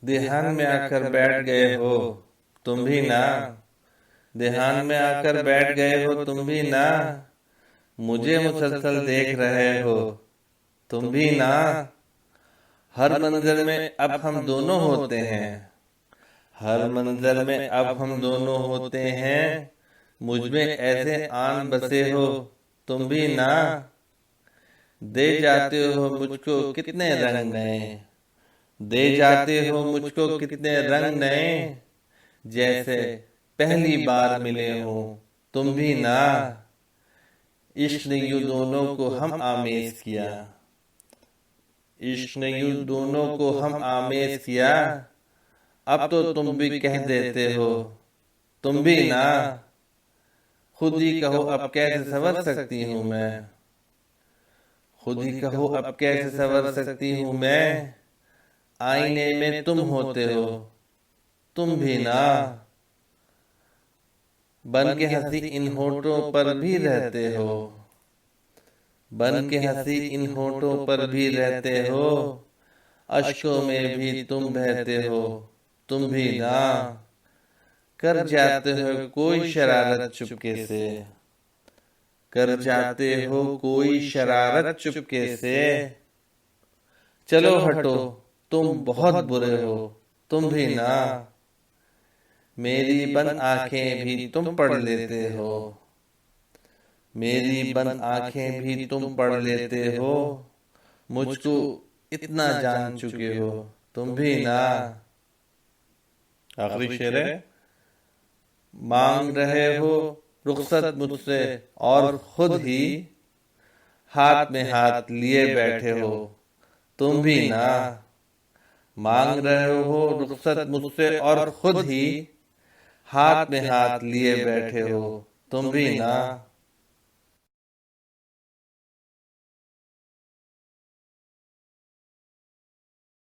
ध्यान में आकर बैठ गए हो तुम भी ना। ध्यान में आकर बैठ गए हो तुम भी ना। मुझे मुसलसल देख रहे हो तुम भी ना। हर मंजर में अब हम दोनों होते हैं। हर मंजर में अब हम दोनों होते हैं। मुझ में ऐसे आन बसे हो तुम भी ना। दे जाते हो मुझको कितने रंग नए। दे जाते हो मुझको कितने रंग नए। जैसे पहली बार मिले हो तुम भी ना। इश्क ने यूं दोनों को हम आमेज किया। इश्क ने यूं दोनों को हम आमेज किया। अब तो तुम भी कह देते हो तुम भी ना। खुद ही कहो अब कैसे संवर सकती हूँ मैं। खुद ही कहो अब कैसे संवर सकती हूँ मैं। आईने में तुम होते हो तुम भी ना। बन के हंसी इन होठों पर भी रहते हो। बन के हंसी इन होठों पर भी रहते हो। अश्कों में भी तुम बहते हो तुम भी ना। कर जाते हो कोई शरारत चुपके से। कर जाते हो कोई शरारत चुपके से। चलो हटो तुम बहुत बुरे हो तुम भी ना। मेरी बंद आंखें भी तुम पढ़ लेते हो। मेरी बंद आंखें भी तुम पढ़ लेते हो। मुझको इतना जान चुके हो तुम भी ना। आखिरी शेर है। मांग रहे हो रुखसत मुझसे और खुद ही हाथ में हाथ लिए बैठे हो तुम भी ना। मांग रहे हो रुखसत मुझसे और खुद ही हाथ में हाथ लिए बैठे हो तुम भी ना।